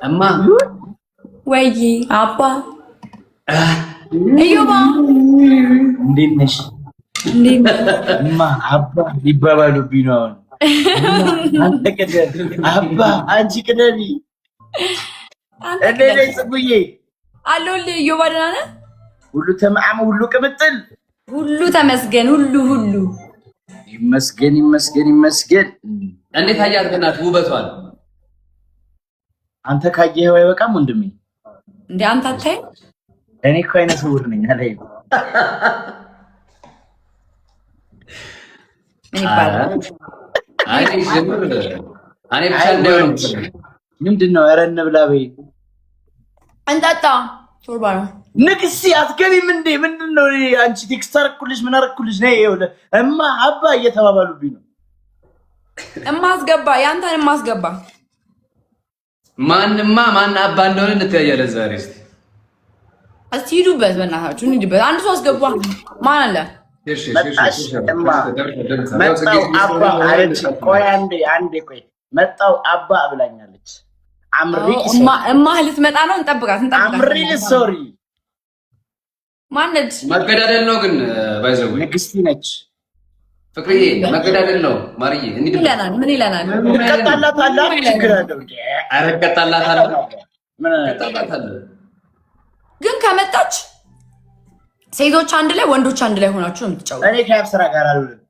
እማ ወይ አባ እዮባ እንዴት ነሽ? እማ አባ ይባባሉብኝ ነው። አንተ ቅደም አባ አንቺ ቅደሚ። እንዴት ነሽ ጽጉዬ? አለሁልህ እዮባ ደህና ነህ? ሁሉ ተማም ሁሉ ቅምጥል ሁሉ ተመስገን ሁሉ ይመስገን ይመስገን ይመስገን። እንዴት አያት እናት ውበቷን? አንተ ካየኸው አይበቃም ወንድሜ? እንዴ አንተ አታይ? እኔ እኮ አይነ ስውር ነኝ አለኝ። ምንድን ነው? ኧረ እንብላ በይ እንጠጣ። ሾርባ ነው። ንግስቲ አትገቢም እንዴ? ምንድን ነው? አንቺ ቴክስት አደረኩልሽ ምን አደረኩልሽ? ነይ ይኸውልህ እማ አባ እየተባባሉብኝ ነው። እማስገባ ያንተን እማስገባ ማን አባ እንደሆነ እንተያያለን ዛሬ። እስቲ ሂዱበት፣ በእናታችሁ ሂዱበት። አንድ ሰው አስገባ። ማን አለ? መጣው አባ ብላኛለች። እማ ልትመጣ ነው። እንጠብቃት። አምሪ ሶሪ ማነች? መገዳደል ነው ግን ባይዘው ንግስቲ ነች። ፍቅርዬ መገዳደል ነው። ማርዬ ምን ይለናል? ቀጣላታለሁ። ችግር አለው እንዴ? ኧረ ቀጣላታለሁ። ግን ከመጣች ሴቶች አንድ ላይ ወንዶች አንድ ላይ ሆናችሁ ነው የምትጫወቱት። እኔ ከአብስራ ጋር አልውልም።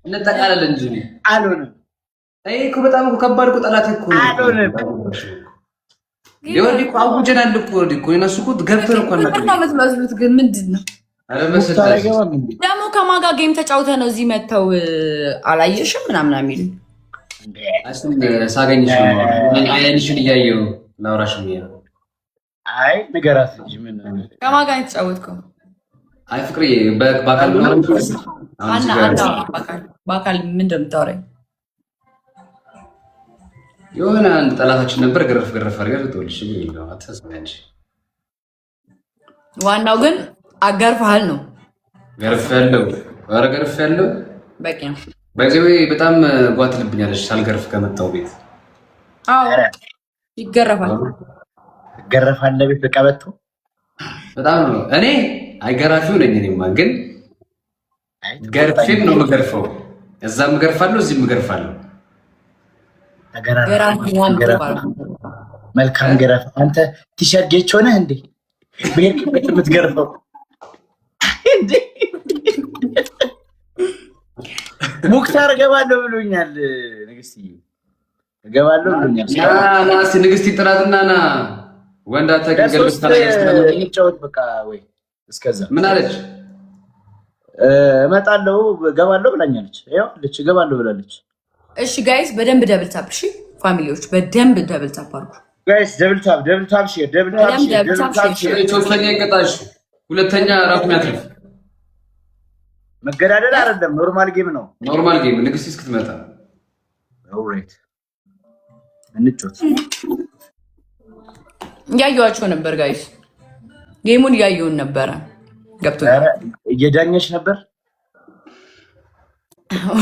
እንጠቃለን እንጂ አልሆንም። አይ እኮ በጣም እኮ ከባድ እኮ ጠላት እኮ አልሆንም። ሊወርድ እኮ አውጀናል እኮ ወርድ እኮ እነሱ እኮ ገብተን እኮ ነው የምትመስሉት። ግን ምንድን ነው ደግሞ ከማን ጋር ጌም ተጫውተህ ነው እዚህ መተው አላየሽም ምናምን የሚሉ ሳገኝሽ ነው አይንሽን እያየሁ ላውራሽ ነው። አይ ንገራት እንጂ ምን ከማን ጋር የተጫወትከው? አይ ፍቅርዬ በአካል በአካል ምን እንደምታወራኝ የሆነ አንድ ጠላታችን ነበር። ገረፍ አድርገህ ትወልሽ ነው አትሰማኝ። ዋናው ግን አጋርፈሃል ነው። ገርፍ ያለው በቂ ነው። በዚህ በጣም ጓትልብኛለሽ ሳልገርፍ ከመጣው ቤት። አዎ ይገረፋል። ቤት በቀበቶ በጣም ነው። እኔ አይገራፊው ነኝ። እኔማ ግን ገርፌም ነው የምገርፈው። እዛም እገርፋለሁ፣ እዚህም እገርፋለሁ። መልካም ገረፍ። አንተ ቲሸርት ጌች ሆነህ እንዴ በሄድክበት የምትገርፈው እንዴ? ሙክታር እገባለሁ ብሎኛል። ንግስቲ እገባለሁ ብሎኛል። ናስ ንግስቲ ጥራትና ና ወንዳ ተገገልስ ታላየው በቃ ወይ እስከዛ ምን አለች? እመጣለሁ እገባለሁ ብላኛለች። ያው ልጅ እገባለሁ ብላለች። እሺ ጋይስ በደንብ ደብል ታፕ። እሺ ፋሚሊዎች በደንብ ደብል ታፕ አድርጉ ጋይስ። ደብል ታፕ ሼር ሶስተኛ ይቀጣሽ፣ ሁለተኛ ራሱን ያትርፍ። መገዳደል አይደለም፣ ኖርማል ጌም ነው። ኖርማል ጌም ንግስቲ እስክትመጣ ኦልራይት እንጮት። እያየኋቸው ነበር ጋይስ፣ ጌሙን እያየሁን ነበረ። ገብቶኛል። እየዳኘሽ ነበር።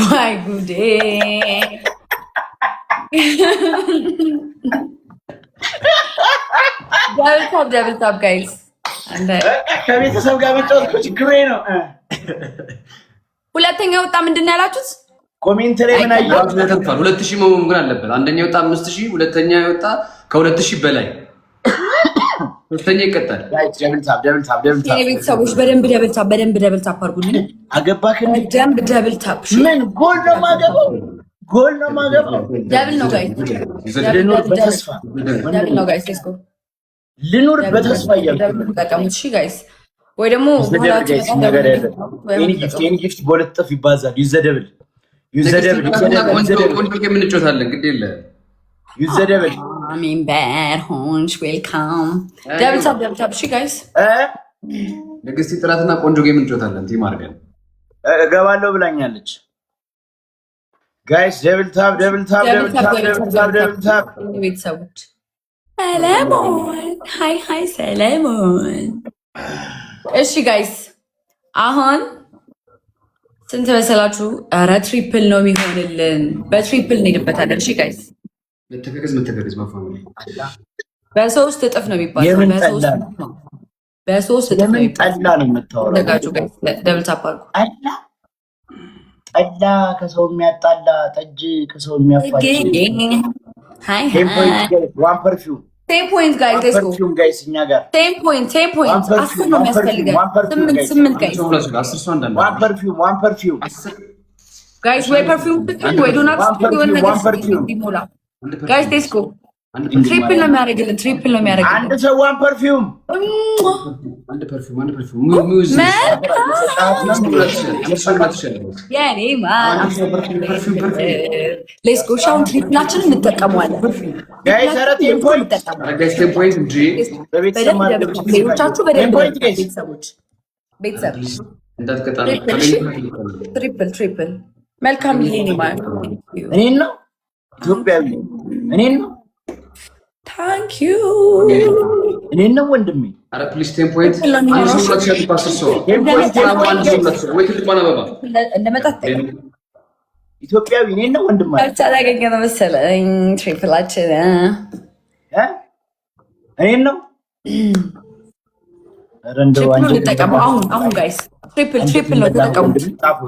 ዋይ ጉዴ! ደብል ታፕ ጋይስ። ከቤተሰብ ጋር መጫወት እኮ ችግሬ ነው። ሁለተኛ ወጣ ምንድን ነው ያላችሁት? ኮሜንት ላይ ምን አየሁ? 2000 መሆን ግን አለበት። አንደኛ ወጣ 5000፣ ሁለተኛ ወጣ ከ2000 በላይ፣ ሶስተኛ ይቀጣል። ቤተሰቦች በደንብ ደብል ታፕ አድርጉልኝ። አገባክ? በደንብ ደብል ታፕ። ምን ጎል ነው የማገባው? ደብል ነው ጋይስ። ልኑር በተስፋ እያልኩ ተጠቀሙት። እሺ ጋይስ፣ ወይ ደግሞ ጊፍት በሁለት እጥፍ ይባዛል። ዩዘደብል ቆንጆ የምንጮታለን ግድ የለ ዩዘደብል ሜምበር ሆንሽ ዌልካም። ደብል ታፕ። እሺ ጋይስ፣ ንግስቲ ጥራትና ቆንጆ ጌም እንጮታለን። ቲም አድርገን እገባለሁ ብላኛለች። ጋይስ ደብል ታፕ ቤተሰቦች። ሰለሞን ሃይ ሰለሞን። እሺ ጋይስ፣ አሁን ስንት መሰላችሁ? ኧረ ትሪፕል ነው የሚሆንልን። በትሪፕል እንሄድበታለን። እሺ ጋይስ መተጋገዝ በፋሚሊ በ3 እጥፍ ነው የሚባለው። በ3 እጥፍ ነው የሚባለው። ተጋጁ ጋይስ ደብል ታፕ አድርጉ። ጠላ ከሰው የሚያጣላ ጠጅ ከሰው የሚያፋጭ ዋን ፐርፊውም 10 ፖይንት ጋይስ ሌትስ ጎ ፐርፊውም ጋይስ እኛ ጋር 10 ፖይንት 10 ነው የሚያስፈልገን። 8 ጋይስ ዋን ፐርፊውም ጋይስ ወይ ፐርፊውም ወይ ዶናት ወይ ነገር ዲሞላ ጋይስ ሌትስ ጎ ትሪፕል ነው የሚያደርግልን። አንድ ሰው ዋን ፐርፊውም ሌትስ ጎ ሻውን ትሪፕላችንን እንጠቀመዋለን። ሌሎቻችሁ በደንብ ቤተሰብ ትሪፕል መልካም ይሄን ማለት እኔን ነው ኢትዮጵያዊ እኔን ነው ታንክ ዩ እኔን ነው ወንድሜ። አረ ፕሊዝ 10 ፖይንት ኢትዮጵያዊ እኔን ነው ወንድሜ። ታገኘ ነው መሰለኝ ትሪፕላችን እኔን ነው። አረ እንደው አሁን ጋይስ ትሪፕል ነው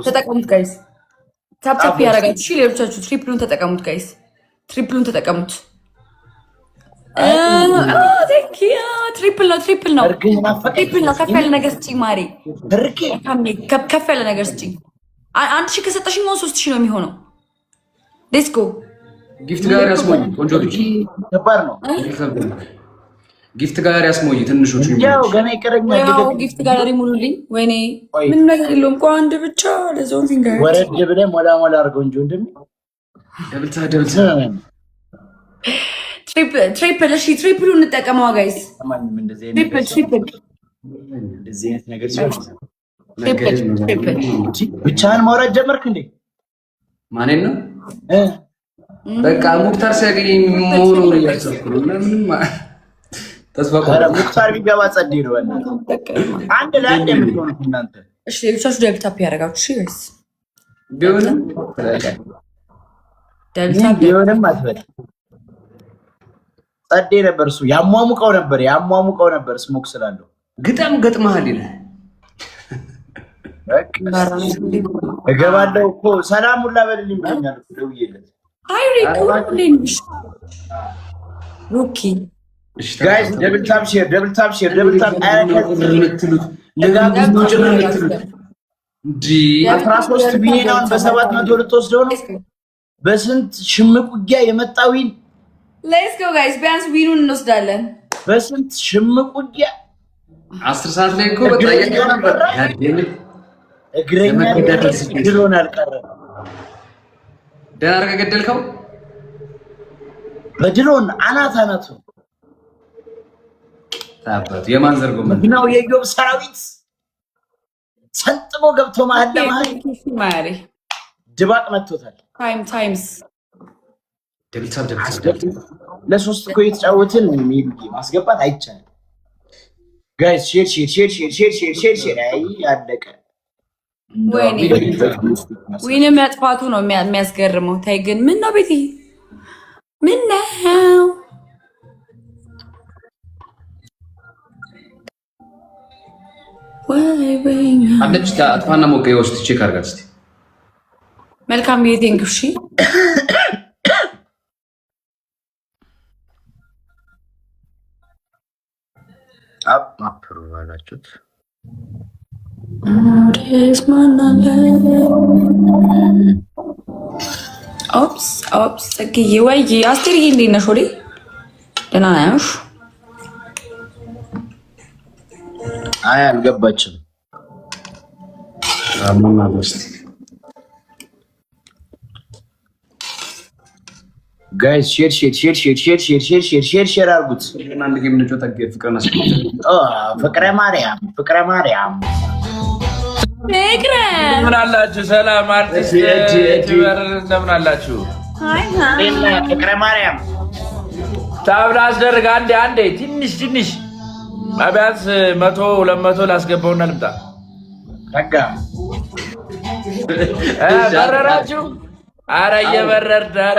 ተጠቀሙት ጋይስ። ታፕ ያደርጋችሁ። እሺ ሌሎቻችሁ ትሪፕሉን ተጠቀሙት ጋይስ። ትሪፕሉን ተጠቀሙት። ትሪፕል ነው። ከፍ ያለ ነገር ስጪኝ ማሬ፣ ከፍ ያለ ነገር ስጪኝ። 1000 ከሰጠሽኝ 3000 ነው የሚሆነው። ሌትስ ጎ ጊፍት ጋር ያስሞኝ። ቆንጆ ልጅ ከባድ ነው። ጊፍት ጋር ያስሞኝ። ትንሾቹ ያው ገና ይቀረኛል። ጊፍት ጋር ይሙሉልኝ። ወይኔ ምን ነገር የለውም እኮ አንድ ብቻ ለዞን ፊንገር ወረድ ብለህ ሞላ አድርገው እንጂ ወንድሜ ደብልታ ትሪፕል እሺ፣ ትሪፕሉ እንጠቀመው ጋይስ። ብቻህን ማውራት ጀመርክ እንዴ? ማንን ነው? በቃ ሙክታር ሲያገኝ መሆኑ ነው እያሰብኩ ነው። ምንም ተስፋ ሙክታር ቢገባ ጸዴ ነው። አንድ ለአንድ የምትሆኑት እናንተ። እሺ ሌሎቻችሁ ደብል ታፕ ያደርጋችሁ። እሺ ጋይስ ቢሆንም አትበል። ጸዴ ነበር እሱ። ያሟሙቀው ነበር ስሞክ ስላለው ግጠም ገጥመሃል ይላል። እገባለሁ እኮ ሰላም ሁላ በልልኝ ብሎኛል። ደውዬለት ሩኪ ጋይስ ደብል ታፕ ሼር እንዲ 13 ቢሊዮን በ700 ልትወስደው ነው። በስንት ሽምቅ ውጊያ የመጣዊን ሌትስ ጎ ጋይስ። ቢያንስ ዊኑን እንወስዳለን። በስንት ሽምቅ ውጊያ 10 ሰዓት ላይ እኮ በቃ እግረኛ ድሮን አልቀረም። ደህና አድርገህ ገደልከው በድሮን አናቱ ታባቱ የማን ዘርጎ ነው? የኢዮብ ሰራዊት ሰንጥሞ ገብቶ መሀል ለመሀል ድባቅ መጥቶታል። ታይምስ ለሶስት እኮ የተጫወትን ማስገባት አይቻልም ጋይስ። ሼር አይ አለቀ። ወይኔ መጥፋቱ ነው የሚያስገርመው። ታይ ግን ምን ነው ቤቲ ምን ነው አንቺ አጥፋና ሞቀ ውስጥ ቼክ አድርጋት እስቲ። መልካም ቢቲንግ እሺ አፕሩቭ አላችሁት። ኦፕስ ጽጌዬ ወይ አስቴርዬ እንዴት ነሽ? ወዴ ደህና ነሽ? አይ አልገባችም። ጋይስ ሼር አድርጉት። ፍቅረ ማርያም ምን አላችሁ? ሰላም አርቲስት ትበር እንደምን አላችሁ? ፍቅረ ማርያም ታብላ አስደርግ። አንዴ ትንሽ ቢያንስ 100 200 ላስገባውና ልምጣ። ረጋ በረራችሁ? ኧረ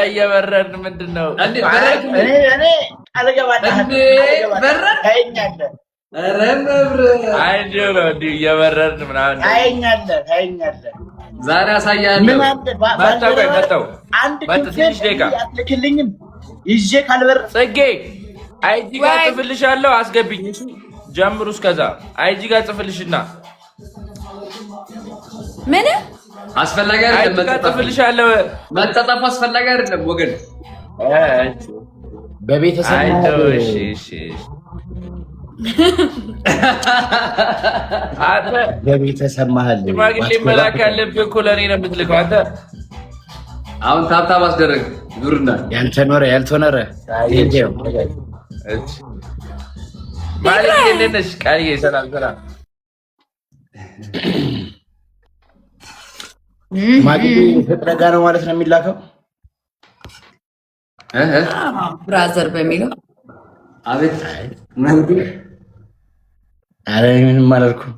እየበረርን ምንድን ነው? እኔ አልገባኝም። እየበረርን ምናምን ታየኛለህ። ዛሬ አሳያለሁ። መጣሁ። ትንሽ ደቂቃ አትልክልኝም? ይዤ ካልበር ጽጌ አይጂ ጋር ጽፍልሻለሁ። አስገብኝ ጀምሩ። እስከዛ አይጂ ጋር ጽፍልሽና ምን አስፈላጊ አይደለም። ጽፍልሻለሁ። መጣጣፍ አስፈላጊ አይደለም ወገን። በቤተሰብ በቤተሰብ መሀል ሽማግሌ መላክ ያለብህ እኮ ለእኔ ነው የምትልከው አንተ። አሁን ታብታብ አስደረግ ዙርና ያልተኖረ ማለት እንዴት ነሽ ቃልዬ? ሰላም ሽማግሌ ፍቅረ ጋር ነው ማለት ነው የሚላከው። ብራዘር በሚለው አቤት ኧረ ምንም አላልኩም።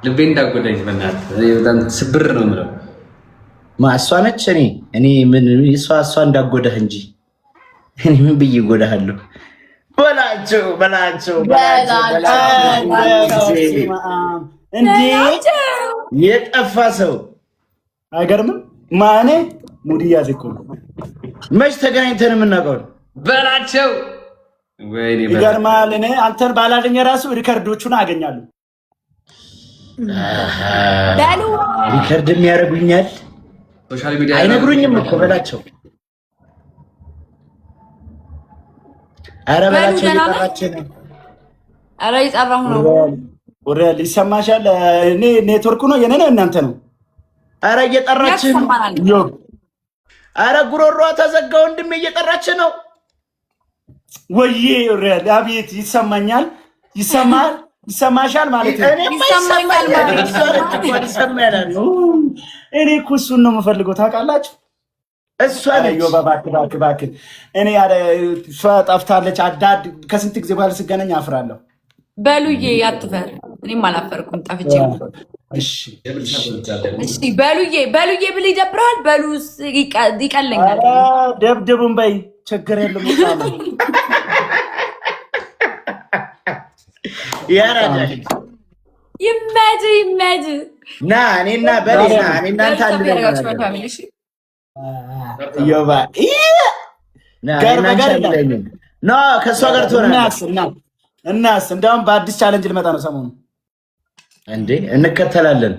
ልቤ እንዳጎዳኝ በእናትህ በጣም ስብር ነው የምለው። እሷ ነች። እኔ ምን እሷ እንዳጎዳህ እንጂ እኔ ምን ብዬ እጎዳሃለሁ? በላቸው እንዴ! የጠፋ ሰው አይገርምም? ማኔ ሙድ እያዘ እኮ ነው። መች ተገናኝተን የምናውቀው በላቸው። ይገርማል። እኔ አንተን ባላገኘ ራሱ ሪከርዶቹን አገኛለሁ። ሪከርድ የሚያደርጉኛል። አይነግሩኝም እኮ በላቸው። ኧረ በላቸው እየጠራችን ነው። ኧረ እየጠራሁ ነው። ኦሬል ይሰማሻል? እኔ ኔትወርኩ ነው የኔ ነው እናንተ ነው? ኧረ እየጠራችን ነው። ኧረ ጉሮሯ ተዘጋ ወንድሜ፣ እየጠራችን ነው። ወይዬ ኦሬል አቤት! ይሰማኛል። ይሰማሻል ማለት ነው። እኔ እኮ እሱን ነው የምፈልገው ታውቃላችሁ። እሷ ነች። እባክህ እኔ እሷ ጠፍታለች። አዳድ ከስንት ጊዜ በኋላ ስገናኝ አፍራለሁ። በሉዬ አትፈር። እኔም አላፈርኩም ጠፍቼ። እሺ በሉዬ ብል ይደብረዋል። በሉ ይቀለኛል። ደብድቡን በይ ችግር የለም። ይመድ ና እኔና በሌና እኔናንተ ከእሷ ጋር ትሆናለህ። እናስ እንደውም በአዲስ ቻለንጅ ልመጣ ነው ሰሞኑን። እንዴ እንከተላለን